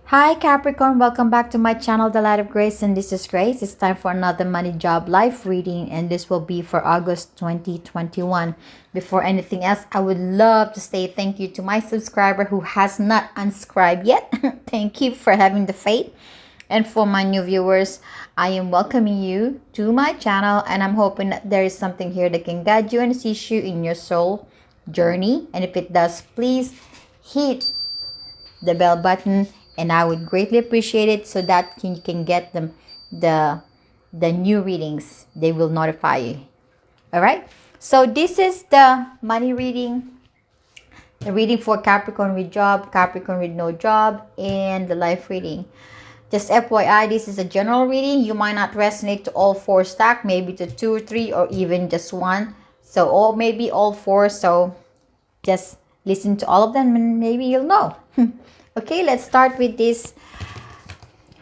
Hi Capricorn, welcome back to my channel, The Light of Grace, and this is Grace. It's time for another money, job, life reading, and this will be for August 2021. Before anything else, I would love to say thank you to my subscriber who has not unscribed yet. Thank you for having the faith. And for my new viewers, I am welcoming you to my channel, and I'm hoping that there is something here that can guide you and assist you in your soul journey. And if it does, please hit the bell button, and I would greatly appreciate it so that you can get the new readings. They will notify you. All right, so this is the money reading, the reading for Capricorn with job, Capricorn with no job, and the life reading. Just FYI, this is a general reading. You might not resonate to all four stack, maybe to two or three, or even just one. So, or maybe all four. So just listen to all of them and maybe you'll know. Okay, let's start with this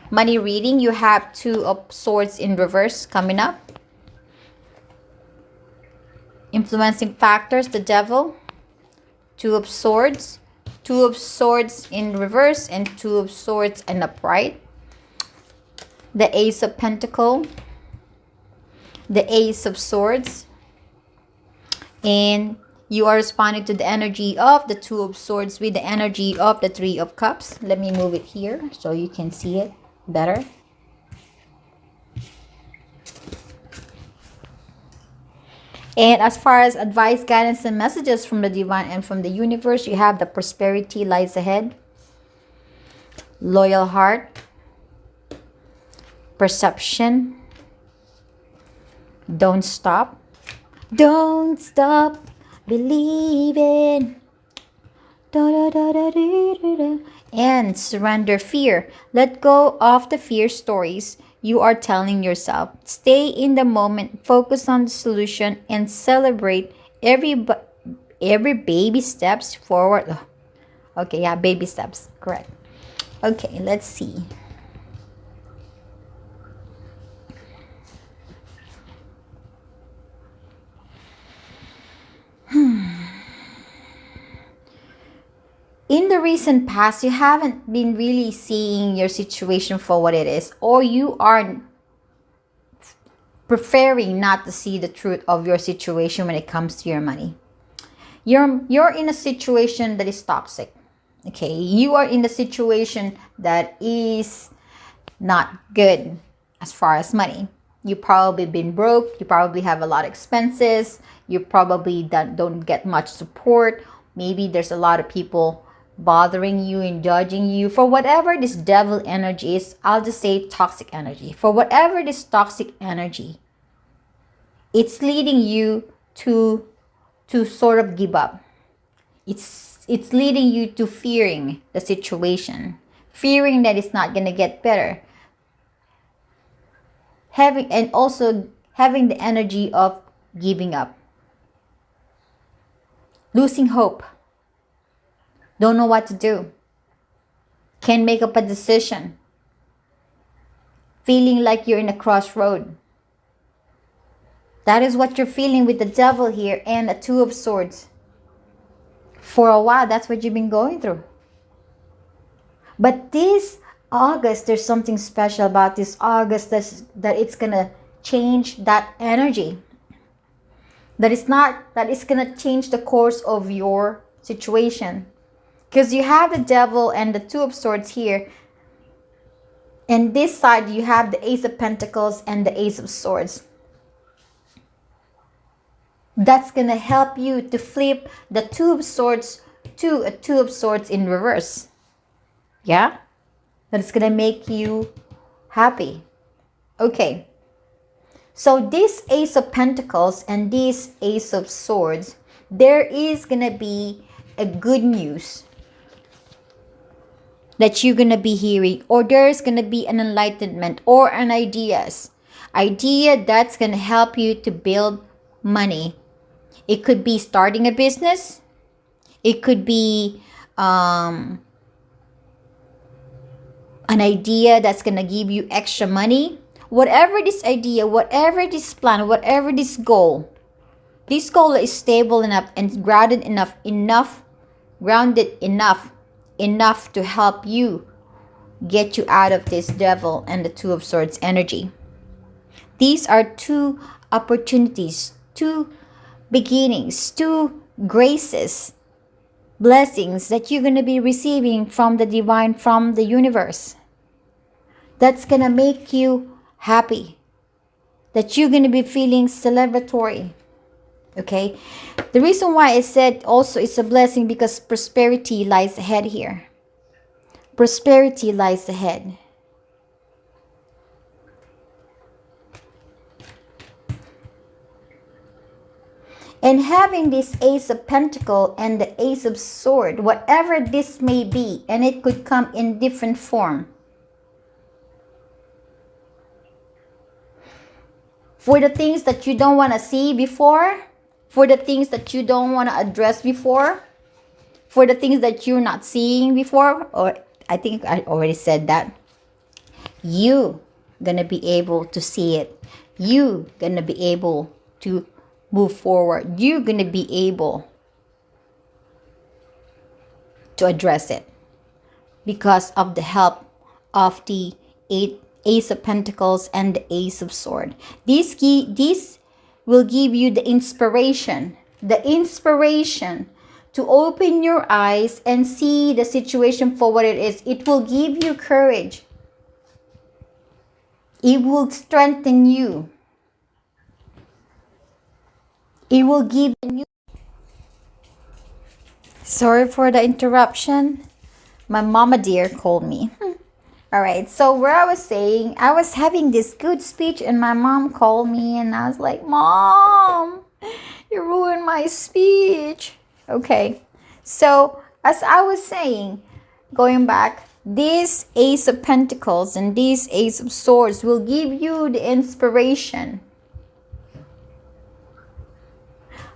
money reading. You have Two of Swords in reverse coming up. Influencing factors, the Devil, Two of Swords in reverse, and Two of Swords and upright. The Ace of Pentacles, the Ace of Swords, and you are responding to the energy of the Two of Swords with the energy of the Three of Cups. Let me move it here so you can see it better. And as far as advice, guidance, and messages from the divine and from the universe, you have the Prosperity lies ahead, Loyal heart, Perception, Don't stop, believing, and surrender fear. Let go of the fear stories you are telling yourself. Stay in the moment, focus on the solution, and celebrate every baby steps forward. Okay, yeah, baby steps, correct. Okay, let's see. In the recent past, you haven't been really seeing your situation for what it is, or you are preferring not to see the truth of your situation when it comes to your money. You're in a situation that is toxic. Okay, you are in a situation that is not good as far as money. You probably been broke, you probably have a lot of expenses, you probably don't get much support. Maybe there's a lot of people bothering you and judging you for whatever this devil energy is. I'll just say toxic energy. For whatever this toxic energy, it's leading you to sort of give up. It's leading you to fearing the situation, fearing that it's not gonna get better. Also having the energy of giving up, losing hope, don't know what to do, can't make up a decision, feeling like you're in a crossroad. That is what you're feeling with the Devil here and the Two of Swords. For a while, that's what you've been going through. But this August, there's something special about this August that it's gonna change that energy. That it's gonna change the course of your situation. Because you have the Devil and the Two of Swords here. And this side, you have the Ace of Pentacles and the Ace of Swords. That's going to help you to flip the Two of Swords to a Two of Swords in reverse. Yeah? That's going to make you happy. Okay. So this Ace of Pentacles and this Ace of Swords, there is going to be a good news that you're going to be hearing, or there's going to be an enlightenment or an idea that's going to help you to build money. It could be starting a business. It could be an idea that's going to give you extra money. Whatever this idea, whatever this plan, whatever this goal is stable enough and grounded enough to help you get you out of this devil and the Two of Swords energy. These are two opportunities, two beginnings, two graces, blessings that you're going to be receiving from the divine, from the universe. That's going to make you happy. That you're going to be feeling celebratory. Okay? The reason why I said also it's a blessing because prosperity lies ahead here. Prosperity lies ahead. And having this Ace of Pentacles and the Ace of Swords, whatever this may be, and it could come in different form. For the things that you don't want to see before, for the things that you don't want to address before, for the things that you're not seeing before, or I think I already said that, you gonna be able to see it. You gonna be able to move forward. You're gonna be able to address it because of the help of the Ace of Pentacles and the Ace of Swords. This will give you the inspiration to open your eyes and see the situation for what it is. It will give you courage. It will strengthen you. It will give you... Sorry for the interruption. My mama dear called me. All right, so where I was saying, I was having this good speech and my mom called me and I was like, Mom, you ruined my speech. Okay, so as I was saying, going back, this Ace of Pentacles and this Ace of Swords will give you the inspiration.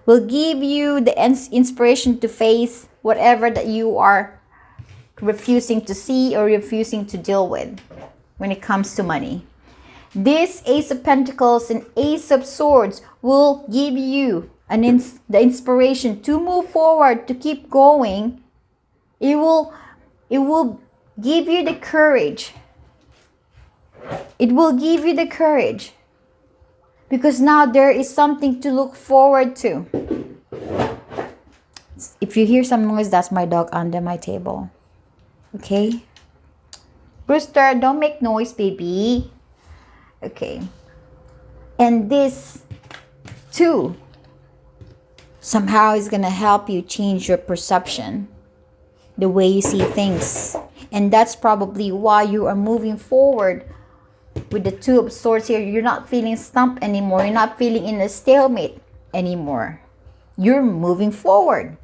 Will give you the inspiration to face whatever that you are refusing to see or refusing to deal with when it comes to money. This Ace of Pentacles and Ace of Swords will give you the inspiration to move forward, to keep going. It will give you the courage. It will give you the courage because now there is something to look forward to. If you hear some noise, that's my dog under my table. Okay, Brewster, don't make noise, baby. Okay, and this too somehow is gonna help you change your perception, the way you see things, and that's probably why you are moving forward with the Two of Swords here. You're not feeling stumped anymore. You're not feeling in a stalemate anymore. You're moving forward,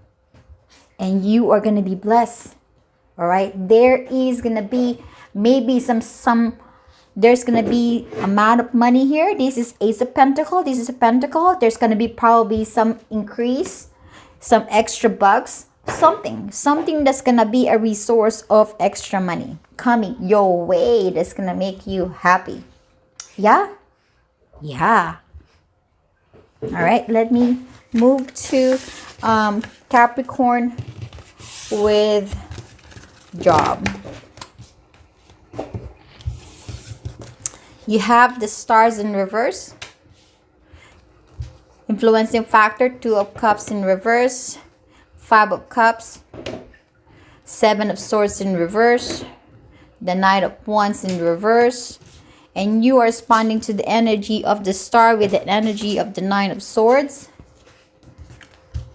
and you are gonna be blessed. All right, there is gonna be maybe there's gonna be amount of money here. This is Ace of Pentacles. This is a Pentacle. There's gonna be probably some increase, some extra bucks, something that's gonna be a resource of extra money coming your way. That's gonna make you happy. Yeah. All right, let me move to Capricorn with job. You have the Stars in reverse, influencing factor, Two of Cups in reverse, Five of Cups, Seven of Swords in reverse, the Knight of Wands in reverse, and you are responding to the energy of the Star with the energy of the Nine of Swords.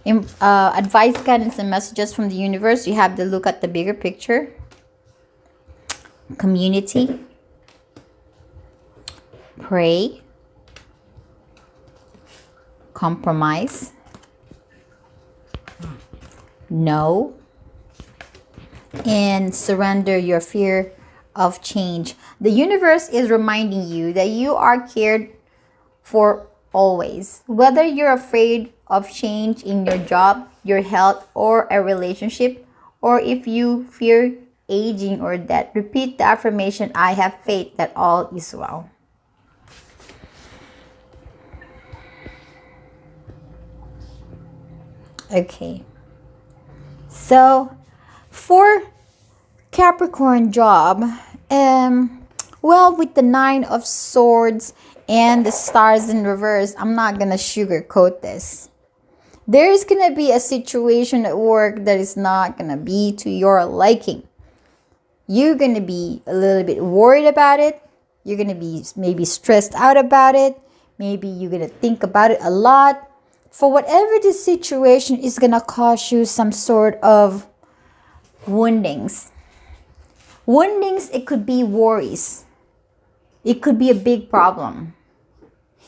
Advice, guidance, and messages from the universe. You have to look at the bigger picture. Community. Pray. Compromise. No. And surrender your fear of change. The universe is reminding you that you are cared for always. Whether you're afraid of change in your job, your health, or a relationship, or if you fear aging or death, repeat the affirmation, I have faith that all is well. Okay. So, for Capricorn job, Well, with the Nine of Swords and the stars in reverse, I'm not gonna sugarcoat this. There is gonna be a situation at work that is not gonna be to your liking. You're gonna be a little bit worried about it. You're gonna be maybe stressed out about it. Maybe you're gonna think about it a lot. For whatever the situation is gonna cause you some sort of woundings. Woundings, it could be worries. It could be a big problem.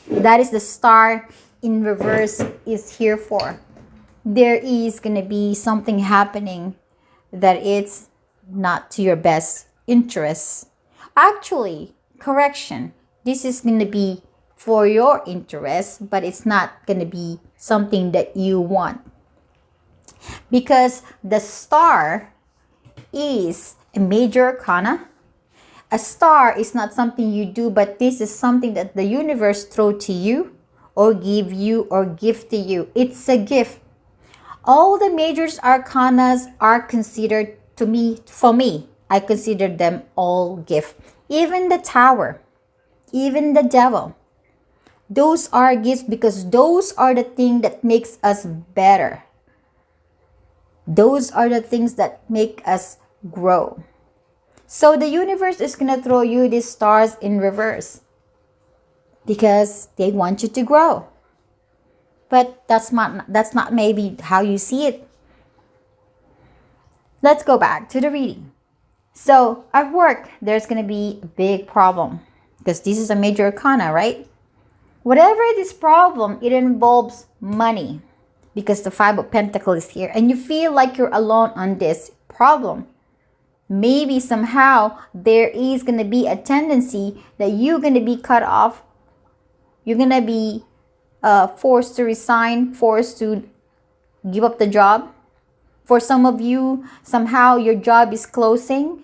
That is the star in reverse is here for. There is going to be something happening that it's not to your best interests. Actually, correction. This is going to be for your interest, but it's not going to be something that you want. Because the star is a major arcana. A star is not something you do, but this is something that the universe throw to you or give you or gift to you. It's a gift. All the major arcanas are considered for me, I consider them all gift. Even the Tower, even the Devil. Those are gifts because those are the things that makes us better. Those are the things that make us grow. So the universe is going to throw you these stars in reverse because they want you to grow. But that's not maybe how you see it. Let's go back to the reading. So at work, there's going to be a big problem because this is a major arcana, right? Whatever this problem, it involves money because the Five of Pentacles is here and you feel like you're alone on this problem. Maybe somehow there is going to be a tendency that you're going to be cut off. You're going to be forced to resign, forced to give up the job. For some of you, somehow your job is closing.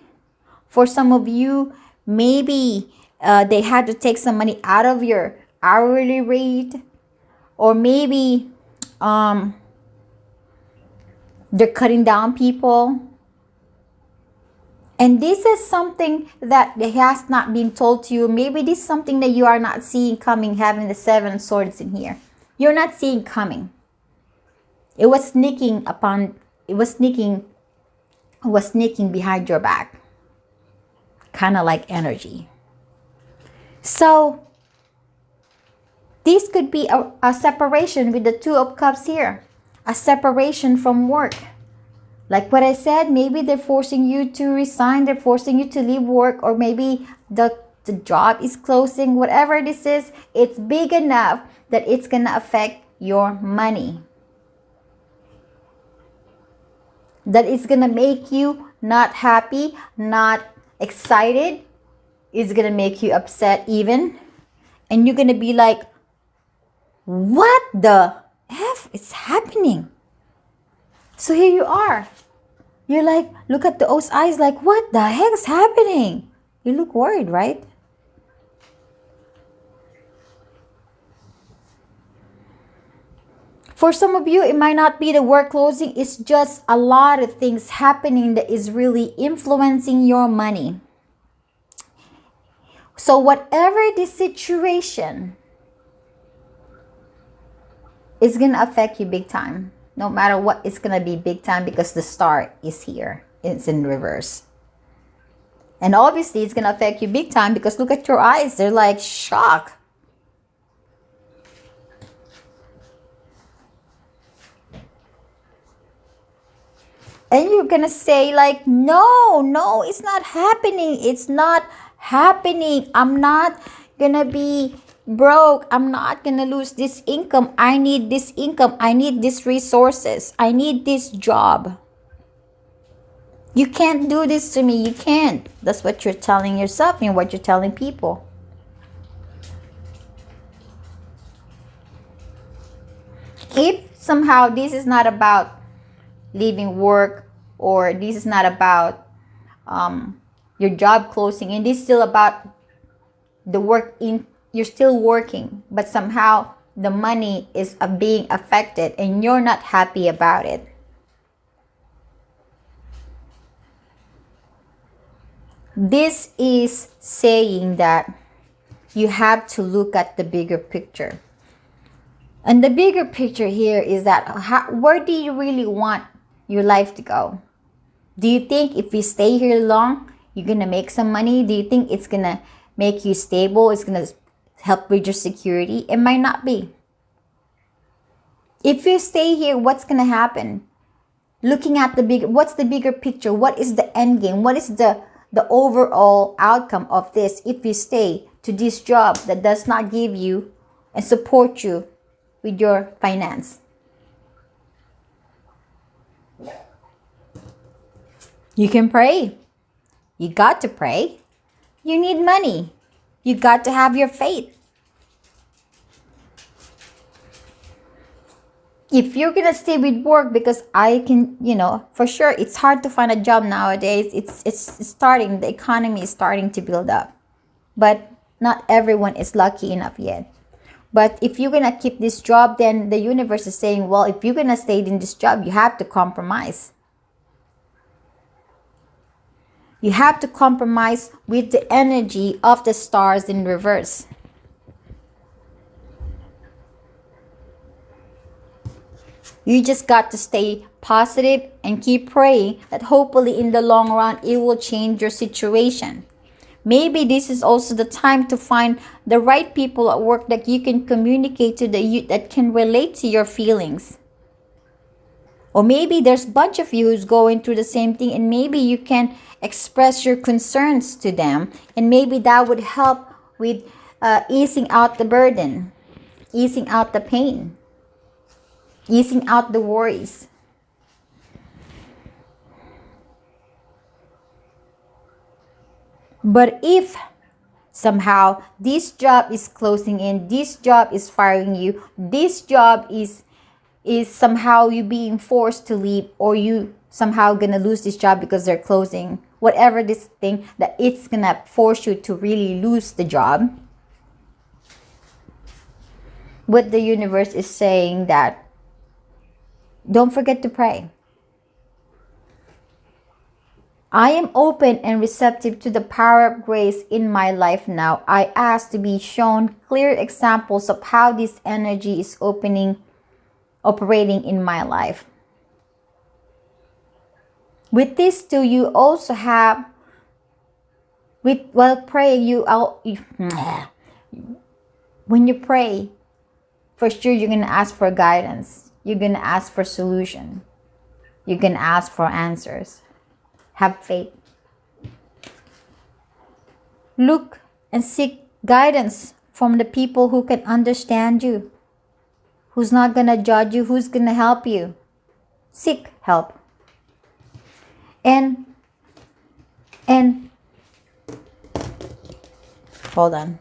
For some of you, maybe they had to take some money out of your hourly rate. Or maybe they're cutting down people. And this is something that has not been told to you. Maybe this is something that you are not seeing coming, having the Seven of Swords in here. You're not seeing coming. It was sneaking behind your back. Kind of like energy. So, this could be a separation with the Two of Cups here. A separation from work. Like what I said, maybe they're forcing you to resign, they're forcing you to leave work, or maybe the job is closing. Whatever this is, it's big enough that it's going to affect your money. That it's going to make you not happy, not excited. It's going to make you upset even. And you're going to be like, what the F is happening? So here you are. You're like, look at those eyes like, what the heck is happening? You look worried, right? For some of you, it might not be the work closing. It's just a lot of things happening that is really influencing your money. So whatever the situation, it's going to affect you big time. No matter what, it's going to be big time because the star is here. It's in reverse. And obviously, it's going to affect you big time because look at your eyes. They're like shocked. And you're going to say like, no, it's not happening. It's not happening. I'm not going to be broke. I'm not gonna lose this income. I need this income. I need these resources. I need this job. You can't do this to me. You can't. That's what you're telling yourself and what you're telling people. If somehow this is not about leaving work, or this is not about your job closing, and this is still about the work in, you're still working, but somehow the money is being affected and you're not happy about it. This is saying that you have to look at the bigger picture. And the bigger picture here is that where do you really want your life to go? Do you think if you stay here long, you're going to make some money? Do you think it's going to make you stable? It's going to help with your security? It might not be. If you stay here, what's going to happen? Looking at what's the bigger picture? What is the end game? What is the overall outcome of this if you stay to this job that does not give you and support you with your finance? You can pray. You got to pray. You need money. You got to have your faith. If you're going to stay with work, because I can, for sure, it's hard to find a job nowadays. It's starting, the economy is starting to build up. But not everyone is lucky enough yet. But if you're going to keep this job, then the universe is saying, well, if you're going to stay in this job, you have to compromise. You have to compromise with the energy of the stars in reverse. You just got to stay positive and keep praying that hopefully in the long run it will change your situation. Maybe this is also the time to find the right people at work that you can communicate to, that can relate to your feelings. Or maybe there's a bunch of you who's going through the same thing, and maybe you can express your concerns to them, and maybe that would help with easing out the burden, easing out the pain, easing out the worries. But if somehow this job is closing in, this job is firing you, this job is somehow you being forced to leave, or you somehow gonna lose this job because they're closing, whatever this thing that it's gonna force you to really lose the job, what the universe is saying that don't forget to pray. I am open and receptive to the power of grace in my life now. I ask to be shown clear examples of how this energy is operating in my life. With this too, you also have, while praying, when you pray, for sure you're going to ask for guidance. You're going to ask for solution. You're going to ask for answers. Have faith. Look and seek guidance from the people who can understand you, who's not going to judge you, who's going to help you. Seek help. And hold on.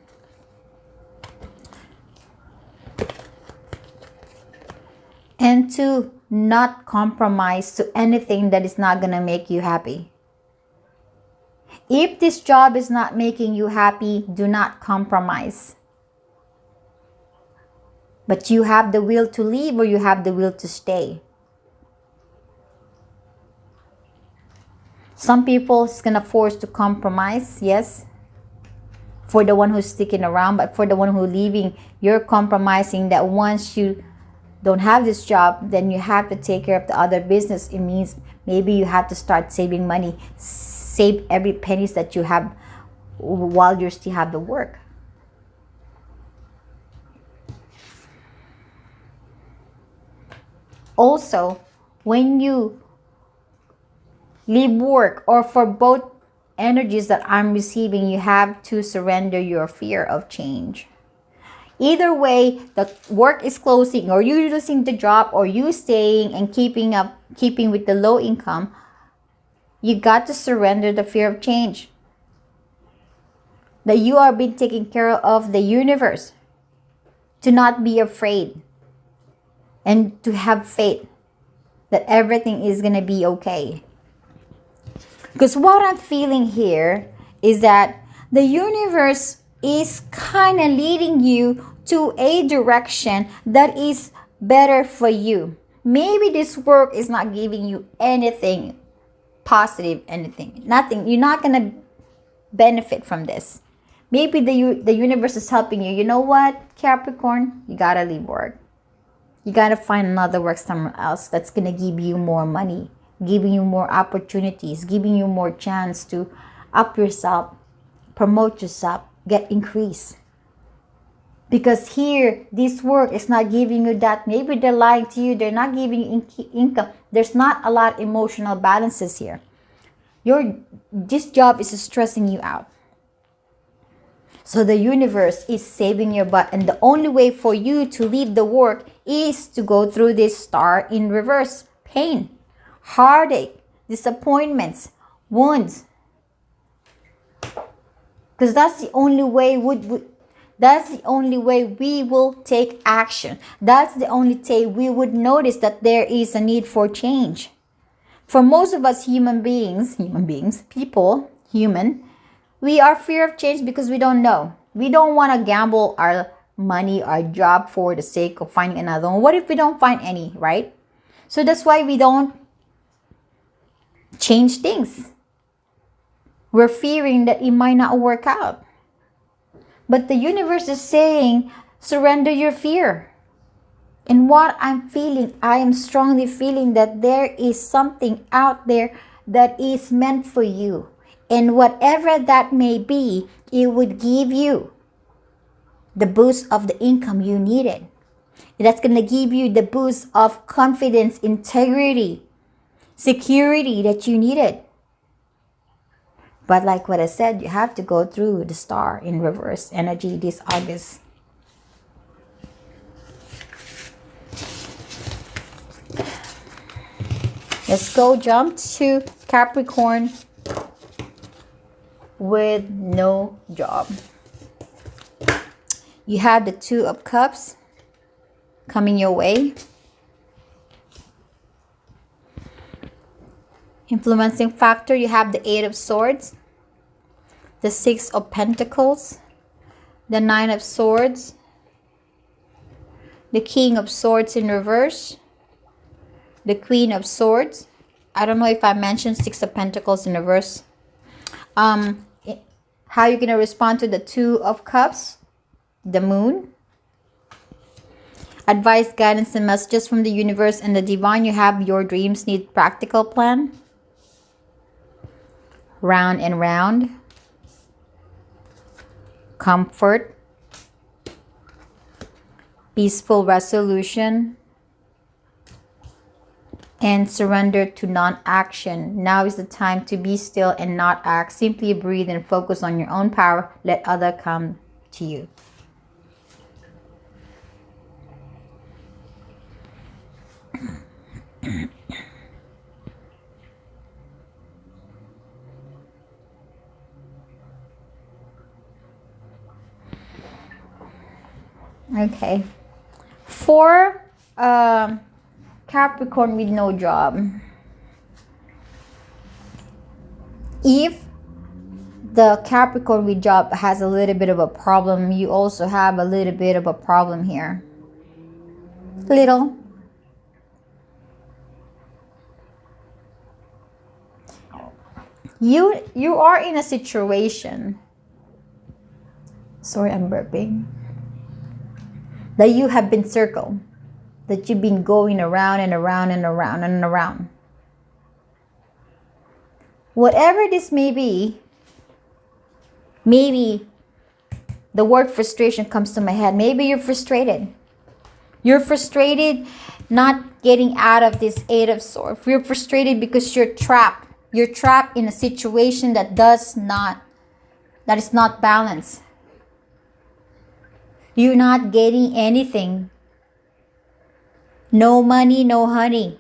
And to not compromise to anything that is not going to make you happy. If this job is not making you happy, do not compromise. But you have the will to leave, or you have the will to stay. Some people is going to force to compromise, yes, for the one who's sticking around. But for the one who's leaving, you're compromising that once you don't have this job, then you have to take care of the other business. It means maybe you have to start saving money. Save every pennies that you have while you still have the work. Also, when you leave work, or for both energies that I'm receiving, you have to surrender your fear of change. Either way, the work is closing, or you losing the job, or you staying and keeping with the low income, you got to surrender the fear of change. That you are being taken care of the universe. To not be afraid. And to have faith that everything is going to be okay. Because what I'm feeling here is that the universe is kind of leading you to a direction that is better for you. Maybe this work is not giving you anything positive, anything, nothing. You're not going to benefit from this. Maybe the universe is helping you. You know what, Capricorn? You gotta leave work. You gotta find another work somewhere else that's gonna give you more money, giving you more opportunities, giving you more chance to up yourself, promote yourself, get increase. Because here, this work is not giving you that. Maybe they're lying to you. They're not giving you income. There's not a lot of emotional balances here. This job is stressing you out. So the universe is saving your butt. And the only way for you to leave the work is to go through this star in reverse. Pain, heartache, disappointments, wounds. Because that's the only way that's the only way we will take action. That's the only way we would notice that there is a need for change. For most of us human, we are fear of change because we don't know. We don't want to gamble our money, our job for the sake of finding another one. What if we don't find any, right? So that's why we don't change things. We're fearing that it might not work out. But the universe is saying, surrender your fear. And what I'm feeling, I am strongly feeling that there is something out there that is meant for you. And whatever that may be, it would give you the boost of the income you needed. That's going to give you the boost of confidence, integrity, security that you needed. But like what I said, you have to go through the star in reverse energy this August. Let's go jump to Capricorn with no job. You have the Two of Cups coming your way. Influencing factor, you have the Eight of Swords, the Six of Pentacles, the Nine of Swords, the King of Swords in reverse, the Queen of Swords. I don't know if I mentioned Six of Pentacles in reverse. How you're going to respond to the Two of Cups, the Moon. Advice, guidance, and messages from the universe and the divine. You have your dreams need practical plan. Round and round. Comfort. Peaceful resolution. And surrender to non-action. Now is the time to be still and not act. Simply breathe and focus on your own power. Let others come to you. Okay. For Capricorn with no job. If the Capricorn with job has a little bit of a problem, you also have a little bit of a problem here. Little. You are in a situation. Sorry, I'm burping. That you have been circled. That you've been going around and around and around and around. Whatever this may be, maybe the word frustration comes to my head. Maybe you're frustrated. You're frustrated not getting out of this Eight of Swords. You're frustrated because you're trapped. You're trapped in a situation that is not balanced. You're not getting anything. No money, no honey.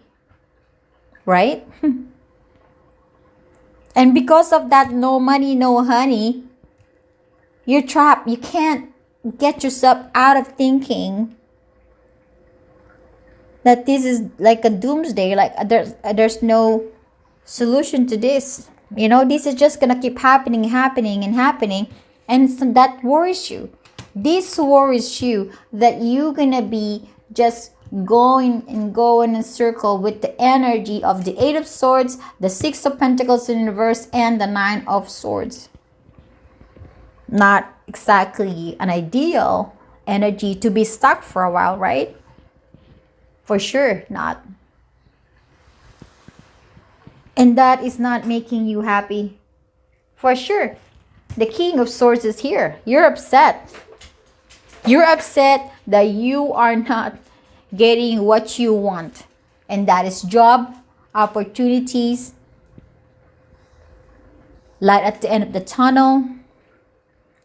Right? And because of that no money, no honey, you're trapped. You can't get yourself out of thinking that this is like a doomsday. Like there's no solution to this. You know, this is just gonna keep happening. And so that worries you. This worries you that you're gonna be just going in a circle with the energy of the Eight of Swords, the Six of Pentacles in reverse, and the Nine of Swords. not exactly an ideal energy to be stuck for a while, right? For sure not. And that is not making you happy. For sure. The King of Swords is here. You're upset. You're upset that you are not getting what you want. And that is job, opportunities, light at the end of the tunnel,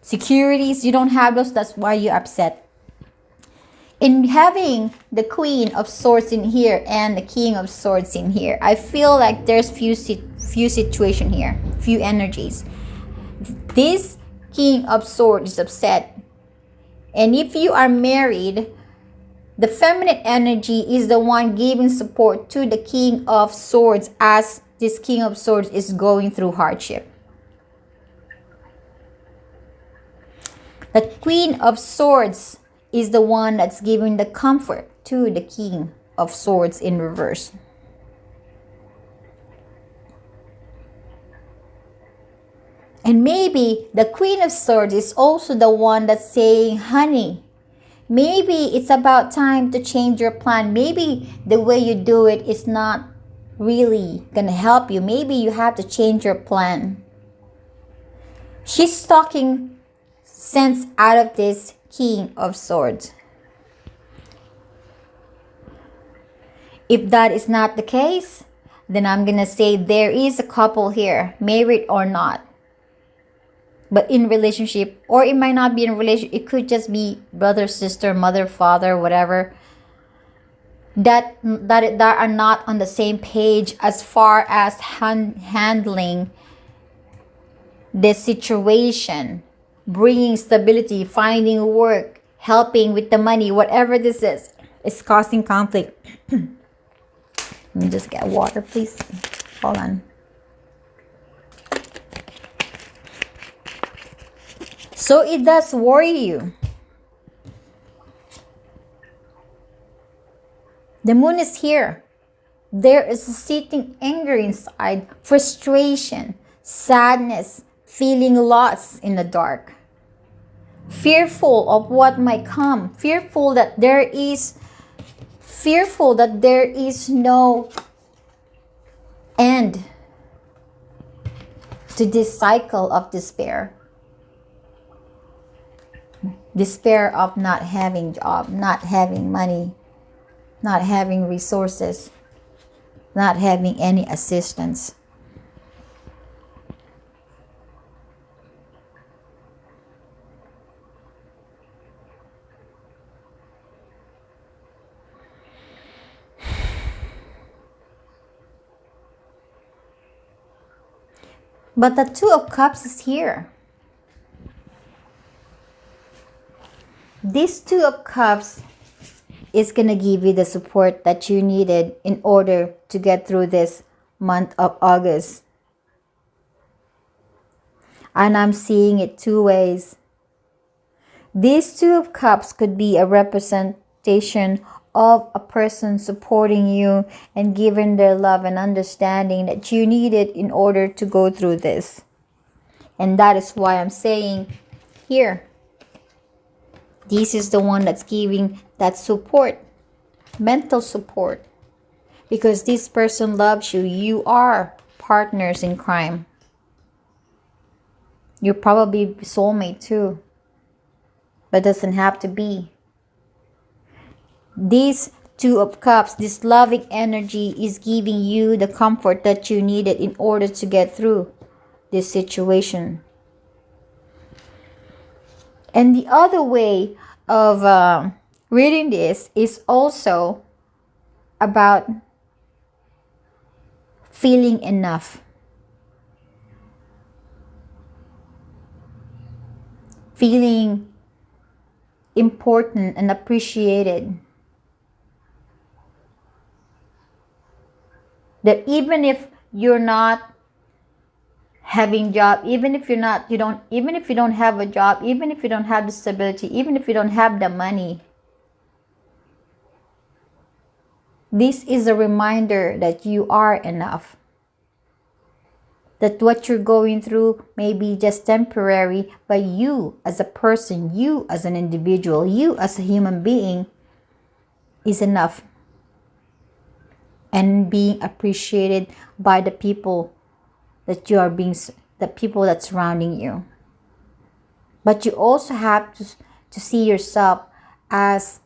securities. You don't have those. That's why you're upset. In having the Queen of Swords in here and the King of Swords in here, I feel like there's few situation here, few energies. This King of Swords is upset. And if you are married, the feminine energy is the one giving support to the King of Swords as this King of Swords is going through hardship. The Queen of Swords is the one that's giving the comfort to the King of Swords in reverse. And maybe the Queen of Swords is also the one that's saying, honey, maybe it's about time to change your plan. Maybe the way you do it is not really gonna help you. Maybe you have to change your plan. She's talking sense out of this King of Swords. If that is not the case, then I'm gonna say there is a couple here, married or not, but in relationship, or it might not be in a relationship. It could just be brother, sister, mother, father, whatever, that are not on the same page as far as handling this situation, bringing stability, finding work, helping with the money, whatever this is. It's causing conflict. Let me just get water, please. Hold on. So it does worry you. The moon is here. There is a sitting anger inside, frustration, sadness, feeling lost in the dark. Fearful of what might come. Fearful that there is no end to this cycle of despair. Despair of not having job, not having money, not having resources, not having any assistance. But the Two of Cups is here. This Two of Cups is going to give you the support that you needed in order to get through this month of August. And I'm seeing it two ways. This Two of Cups could be a representation of a person supporting you and giving their love and understanding that you needed in order to go through this. And that is why I'm saying here, this is the one that's giving that support, mental support, because this person loves you. You are partners in crime. You're probably soulmate too, but doesn't have to be. This Two of Cups, this loving energy is giving you the comfort that you needed in order to get through this situation. And the other way of reading this is also about feeling enough. Feeling important and appreciated. That even if you're not having job, even if you don't have a job, even if you don't have the stability, even if you don't have the money, this is a reminder that you are enough. that what you're going through may be just temporary, but you as a person, you as an individual, you as a human being is enough, and being appreciated by the people that you are being, the people that surrounding you. But you also have to see yourself as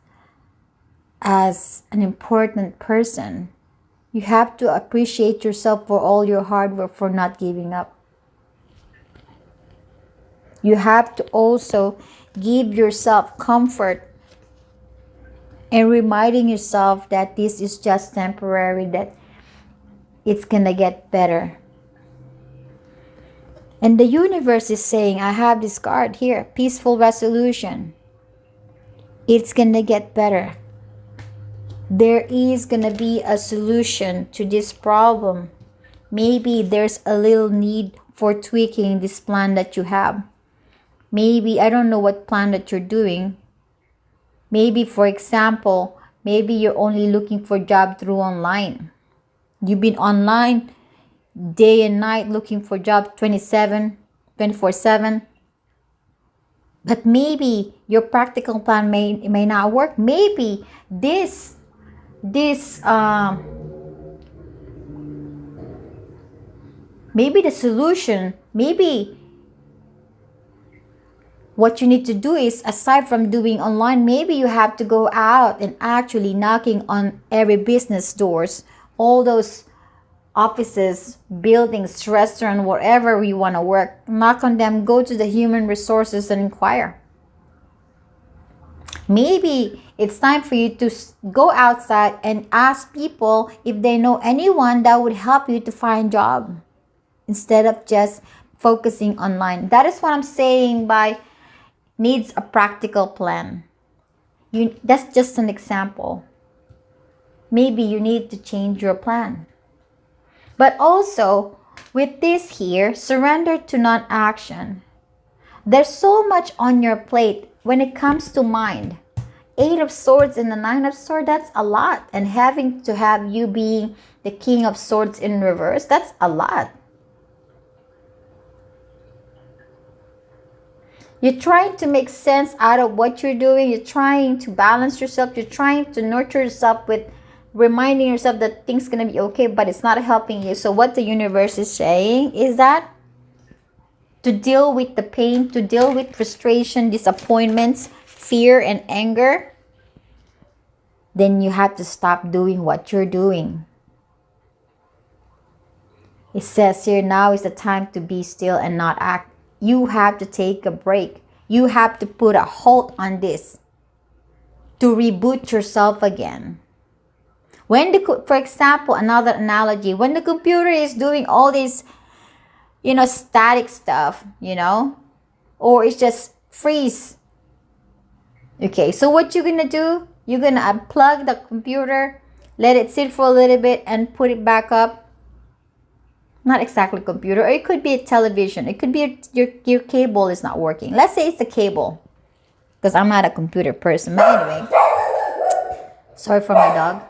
an important person. You have to appreciate yourself for all your hard work, for not giving up. You have to also give yourself comfort and reminding yourself that this is just temporary, that it's gonna get better. And the universe is saying, I have this card here, peaceful resolution. It's gonna get better. There is gonna be a solution to this problem. Maybe there's a little need for tweaking this plan that you have. Maybe, I don't know what plan that you're doing. Maybe, for example, maybe you're only looking for a job through online. You've been online day and night looking for job 24/7. But maybe your practical plan may not work. Maybe this maybe the solution, maybe what you need to do is, aside from doing online, maybe you have to go out and actually knocking on every business doors, all those offices, buildings, restaurant, wherever you want to work. Knock on them, go to the human resources and inquire. Maybe it's time for you to go outside and ask people if they know anyone that would help you to find a job, instead of just focusing online. That is what I'm saying by needs a practical plan. That's just an example. Maybe you need to change your plan. But also, with this here, surrender to non-action. There's so much on your plate when it comes to mind. 8 of Swords and the 9 of Swords, that's a lot. And having to have you being the King of Swords in reverse, that's a lot. You're trying to make sense out of what you're doing. You're trying to balance yourself. You're trying to nurture yourself with reminding yourself that things going to be okay, but it's not helping you. So what the universe is saying is that to deal with the pain, to deal with frustration, disappointments, fear, and anger, then you have to stop doing what you're doing. It says here, now is the time to be still and not act. You have to take a break. You have to put a halt on this to reboot yourself again. For example, another analogy, when the computer is doing all this, static stuff, or it's just freeze. Okay, so what you're gonna do, you're gonna unplug the computer, let it sit for a little bit and put it back up. Not exactly computer, or it could be a television. It could be your cable is not working. Let's say it's the cable, because I'm not a computer person. But anyway, sorry for my dog.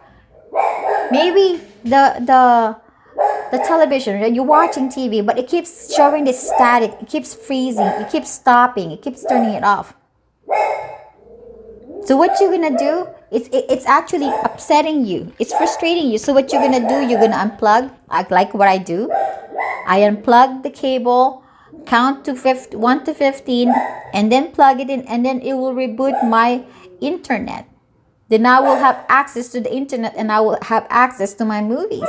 Maybe the television, you're watching TV, but it keeps showing this static. It keeps freezing. It keeps stopping. It keeps turning it off. So what you're gonna do, it's actually upsetting you. It's frustrating you. So what you're gonna do, you're gonna unplug, like what I do. I unplug the cable, count to 1 to 15, and then plug it in, and then it will reboot my internet. Then I will have access to the internet, and I will have access to my movies.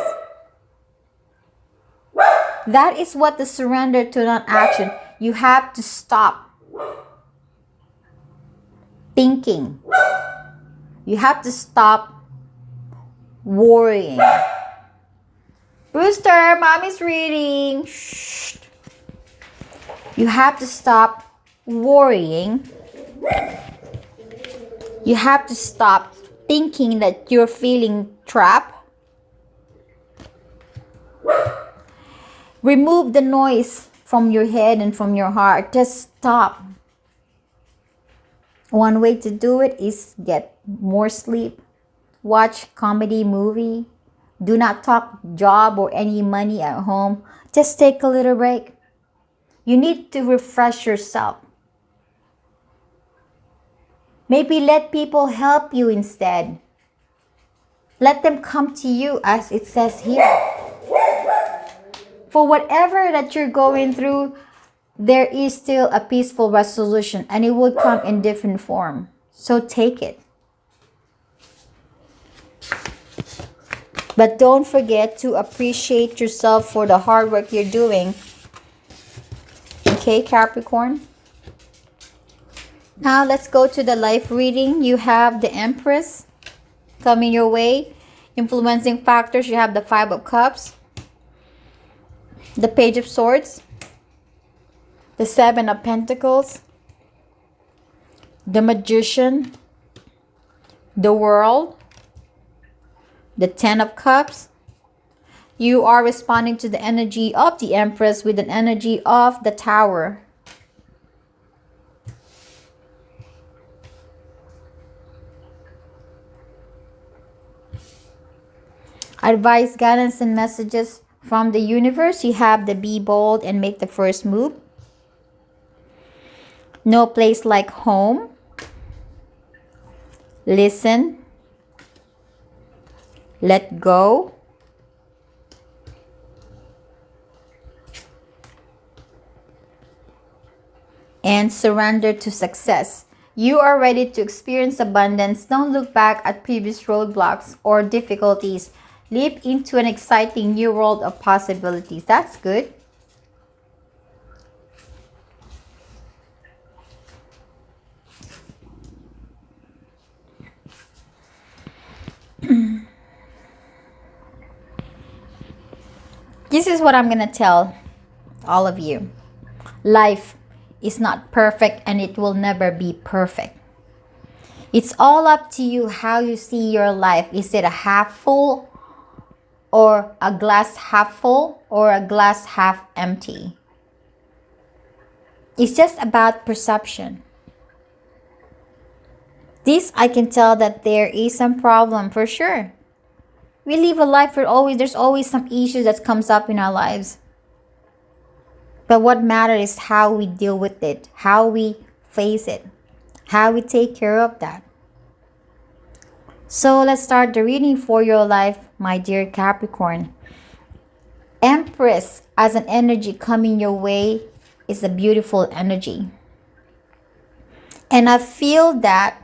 That is what the surrender to non-action. You have to stop thinking. You have to stop worrying. Brewster, mommy's reading. Shh. You have to stop worrying. You have to stop thinking that you're feeling trapped. Remove the noise from your head and from your heart. Just stop. One way to do it is get more sleep. Watch comedy movie. Do not talk job or any money at home. Just take a little break. You need to refresh yourself. Maybe let people help you instead. Let them come to you, as it says here. For whatever that you're going through, there is still a peaceful resolution, and it will come in different form. So take it. But don't forget to appreciate yourself for the hard work you're doing. Okay, Capricorn? Now let's go to the life reading. You have the Empress coming your way. Influencing factors, you have the Five of Cups, the Page of Swords, the Seven of Pentacles, the Magician, the World, the Ten of Cups. You are responding to the energy of the Empress with an energy of the Tower. Advice, guidance, and messages from the universe. You have the Be Bold and Make the First Move. No place like home. Listen. Let go. And surrender to success. You are ready to experience abundance. Don't look back at previous roadblocks or difficulties. Leap into an exciting new world of possibilities. That's good. This is what I'm going to tell all of you. Life is not perfect, and it will never be perfect. It's all up to you how you see your life. Is it a half full, or a glass half full, or a glass half empty? It's just about perception. This I can tell that there is some problem for sure. We live a life where there's always some issues that comes up in our lives. But what matters is how we deal with it, how we face it, how we take care of that. So let's start the reading for your life, my dear Capricorn. Empress as an energy coming your way is a beautiful energy. And I feel that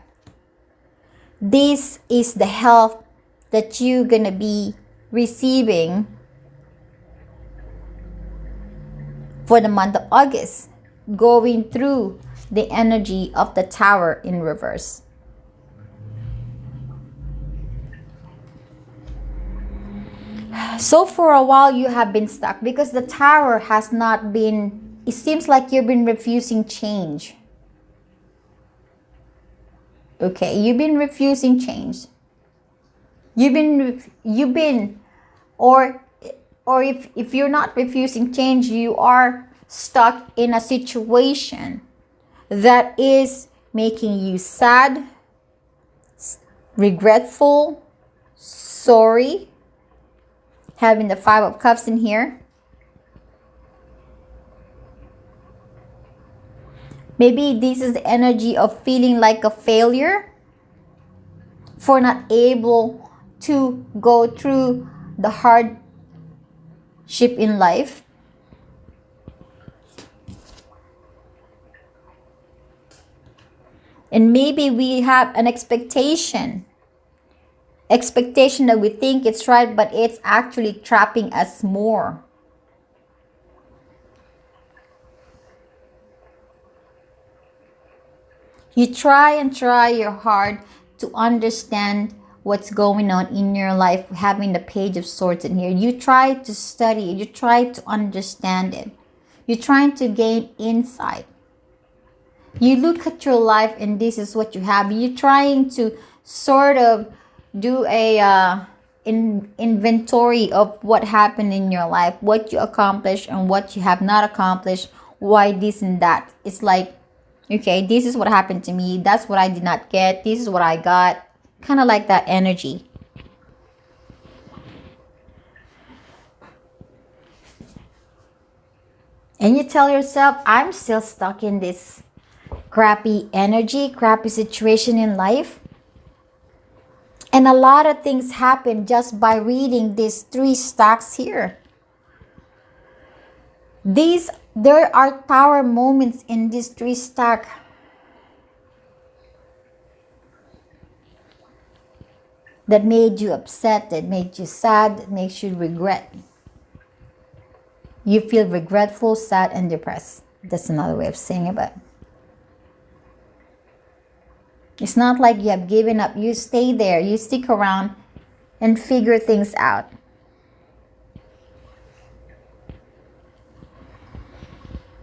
this is the help that you're going to be receiving for the month of August, going through the energy of the Tower in reverse. So for a while you have been stuck because the Tower has not been, it seems like you've been refusing change. Okay, you've been refusing change. Or if you're not refusing change, you are stuck in a situation that is making you sad, regretful, sorry. Having the Five of Cups in here. Maybe this is the energy of feeling like a failure for not able to go through the hardship in life. And maybe we have an expectation that we think it's right, but it's actually trapping us more. You try your hard to understand what's going on in your life, having the Page of Swords in here. You try to study, you try to understand it. You're trying to gain insight. You look at your life and this is what you have. You're trying to sort of do a inventory of what happened in your life, what you accomplished and what you have not accomplished, why this and that. It's like, okay, this is what happened to me, that's what I did not get, this is what I got. Kind of like that energy. And you tell yourself, I'm still stuck in this crappy energy, crappy situation in life. And a lot of things happen just by reading these 3 stacks here. There are tower moments in this 3 stack. That made you upset, that made you sad, that makes you regret. You feel regretful, sad, and depressed. That's another way of saying it, but it's not like you have given up. You stay there, you stick around and figure things out.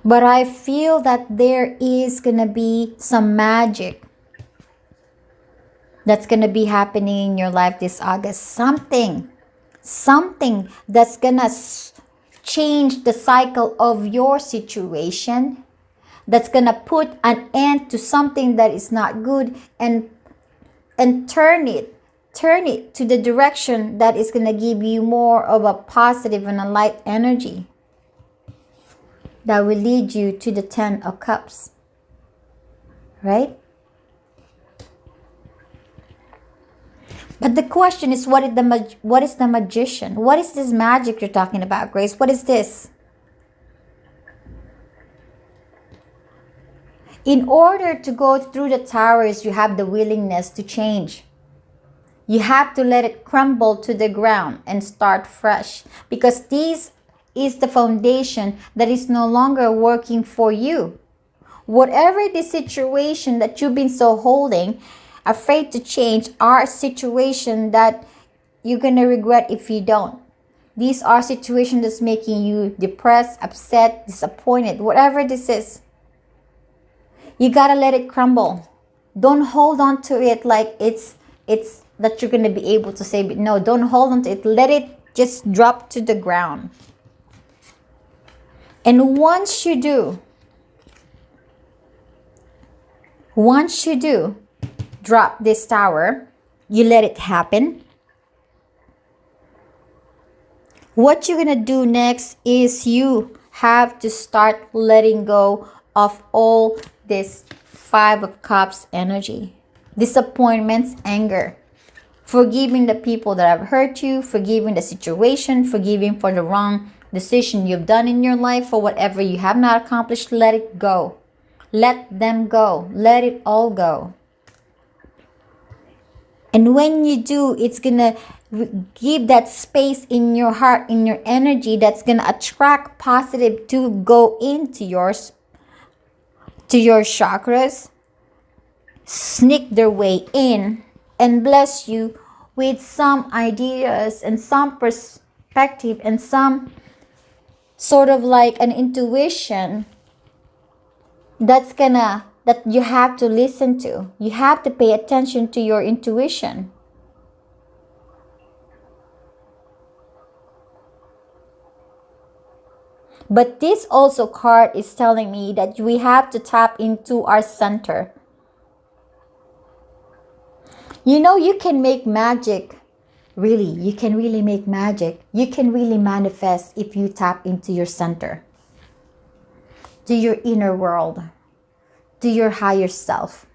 But I feel that there is gonna be some magic that's gonna be happening in your life this August. Something that's gonna change the cycle of your situation, that's gonna put an end to something that is not good, and turn it to the direction that is gonna give you more of a positive and a light energy that will lead you to the 10 of Cups, right? But the question is, what is the magician? What is this magic you're talking about, Grace? What is this? In order to go through the towers, you have the willingness to change. You have to let it crumble to the ground and start fresh, because this is the foundation that is no longer working for you. Whatever the situation that you've been so holding, afraid to change, are a situation that you're going to regret if you don't. These are situations that's making you depressed, upset, disappointed, whatever this is. You got to let it crumble. Don't hold on to it like it's that you're going to be able to save it. No, don't hold on to it. Let it just drop to the ground. And once you do, drop this tower, you let it happen. What you're going to do next is you have to start letting go of all this 5 of Cups energy. Disappointments, anger. Forgiving the people that have hurt you, forgiving the situation, forgiving for the wrong decision you've done in your life, or whatever you have not accomplished. Let it go. Let them go. Let it all go. And when you do, it's gonna give that space in your heart, in your energy, that's gonna attract positive to go into your chakras, sneak their way in, and bless you with some ideas and some perspective and some sort of like an intuition that you have to listen to. You have to pay attention to your intuition. But this also card is telling me that we have to tap into our center. You know, you can make magic. Really, you can really make magic. You can really manifest if you tap into your center, to your inner world, to your higher self.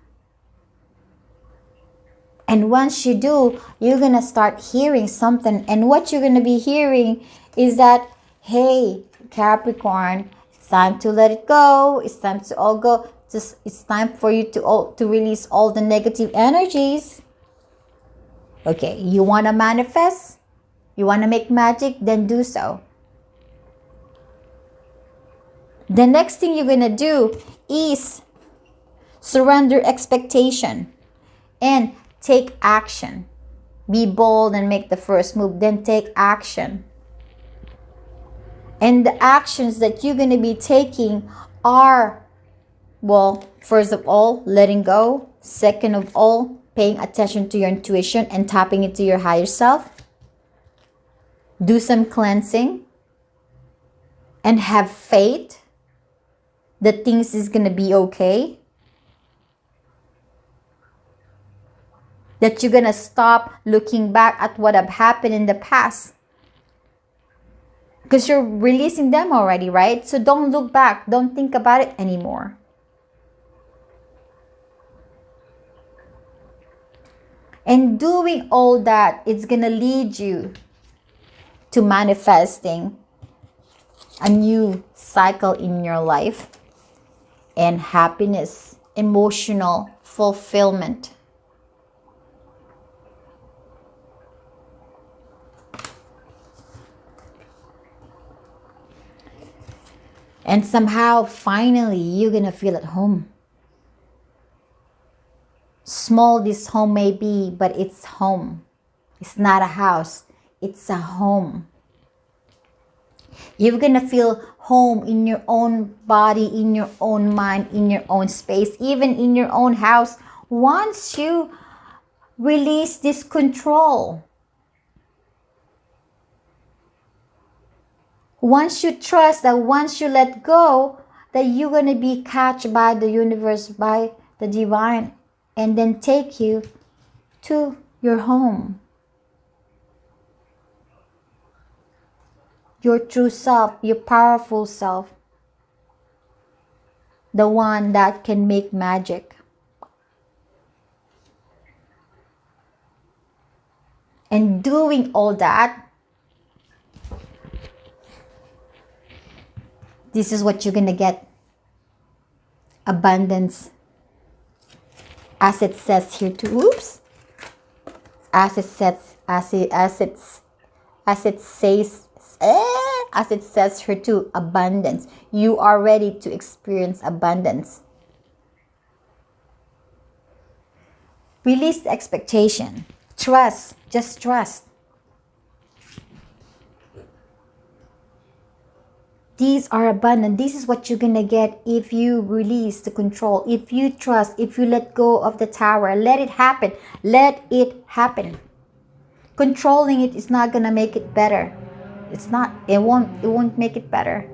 And once you do, you're going to start hearing something. And what you're going to be hearing is that, hey, Capricorn, it's time to let it go. It's time to all go. It's time for you to release all the negative energies. Okay, you want to manifest? You want to make magic? Then do so. The next thing you're going to do is surrender expectation and take action. Be bold and make the first move. Then take action. And the actions that you're going to be taking are, well, first of all, letting go. Second of all, paying attention to your intuition and tapping into your higher self. Do some cleansing and have faith that things is going to be okay. That you're going to stop looking back at what have happened in the past. Because you're releasing them already, right? So don't look back. Don't think about it anymore. And doing all that, it's gonna lead you to manifesting a new cycle in your life and happiness, emotional fulfillment. And somehow, finally, you're gonna feel at home. Small this home may be, but it's home. It's not a house, it's a home. You're gonna feel home in your own body, in your own mind, in your own space, even in your own house once you release this control. Once you trust that, once you let go, that you're gonna be catched by the universe, by the divine, and then take you to your home. Your true self, your powerful self. The one that can make magic. And doing all that, this is what you're gonna get. Abundance. As it says here too. Oops. As it says here too, abundance. You are ready to experience abundance. Release the expectation. Trust. Just trust. These are abundant. This is what you're gonna get if you release the control. If you trust, if you let go of the tower, let it happen. Let it happen. Controlling it is not gonna make it better. It's not. It won't make it better.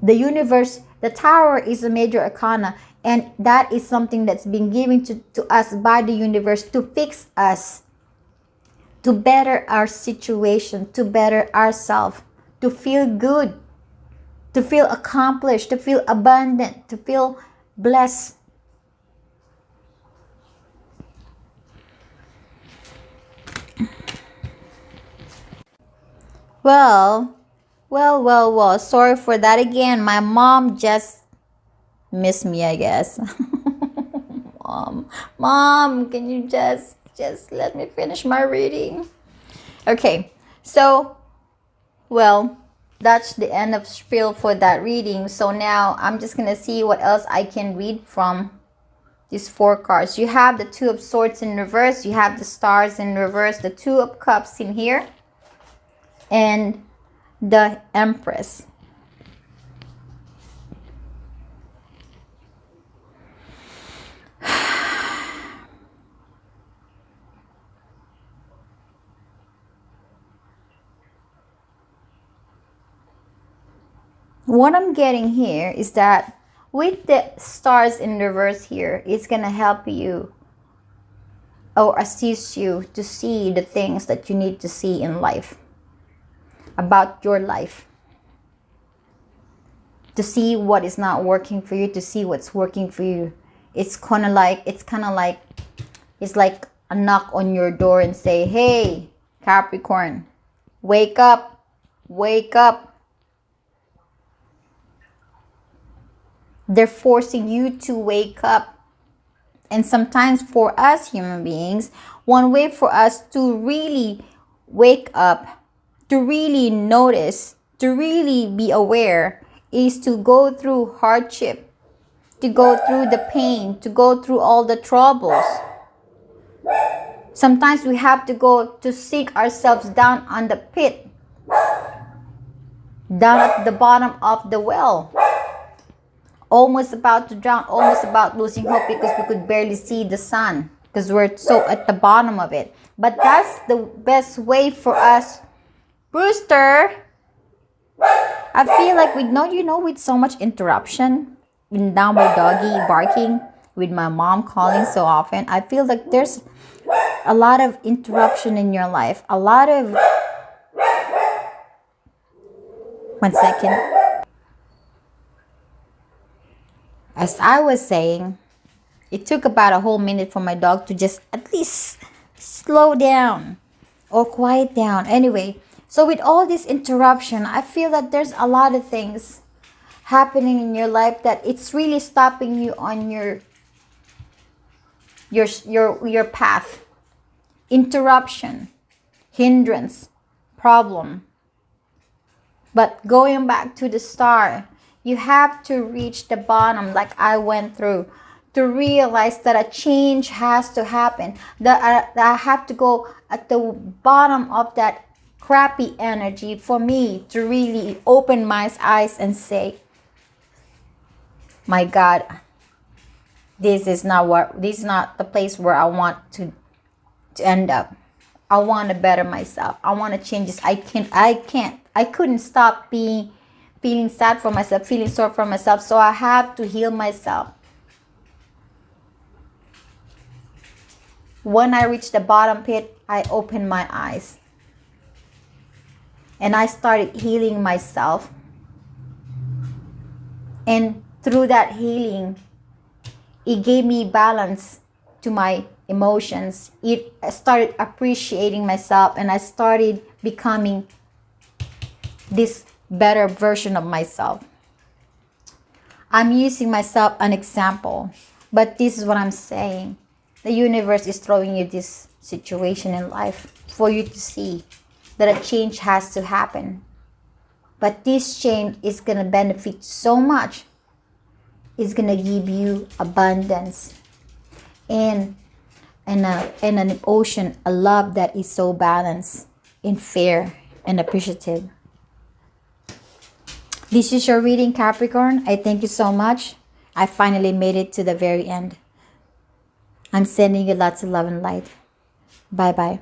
The universe, the tower is a major arcana, and that is something that's been given to us by the universe to fix us, to better our situation, to better ourselves, to feel good, to feel accomplished, to feel abundant, to feel blessed. Well, sorry for that again. My mom just missed me, I guess. Mom, can you just let me finish my reading? Okay, so, well, that's the end of spiel for that reading. So now I'm just gonna see what else I can read from these 4 cards. You have the Two of Swords in reverse, you have the Stars in reverse, the Two of Cups in here, and the Empress. What I'm getting here is that with the Stars in reverse here, it's gonna help you or assist you to see the things that you need to see in life, about your life, to see what is not working for you, to see what's working for you. It's like a knock on your door and say, hey, Capricorn, wake up, wake up. They're forcing you to wake up. And sometimes for us human beings, one way for us to really wake up, to really notice, to really be aware, is to go through hardship, to go through the pain, to go through all the troubles. Sometimes we have to go to sink ourselves down on the pit, down at the bottom of the well, almost about to drown, almost about losing hope because we could barely see the sun because we're so at the bottom of it. But that's the best way for us. Brewster, I feel like with so much interruption, with now my doggy barking, with my mom calling so often, I feel like there's a lot of interruption in your life, a lot of One second. As I was saying, it took about a whole minute for my dog to just at least slow down or quiet down. Anyway, so with all this interruption, I feel that there's a lot of things happening in your life that it's really stopping you on your path. Interruption, hindrance, problem. But going back to the start, you have to reach the bottom like I went through to realize that a change has to happen. That I have to go at the bottom of that crappy energy for me to really open my eyes and say, my God, this is not the place where I want to end up. I want to better myself. I want to change this. I couldn't stop feeling sad for myself, feeling sorry for myself. So I have to heal myself. When I reached the bottom pit, I opened my eyes. And I started healing myself. And through that healing, it gave me balance to my emotions. I started appreciating myself, and I started becoming this better version of myself. I'm using myself an example, but this is what I'm saying. The universe is throwing you this situation in life for you to see that a change has to happen. But this change is going to benefit so much. It's going to give you abundance and an ocean, a love that is so balanced and fair and appreciative. This is your reading, Capricorn. I thank you so much. I finally made it to the very end. I'm sending you lots of love and light. Bye-bye.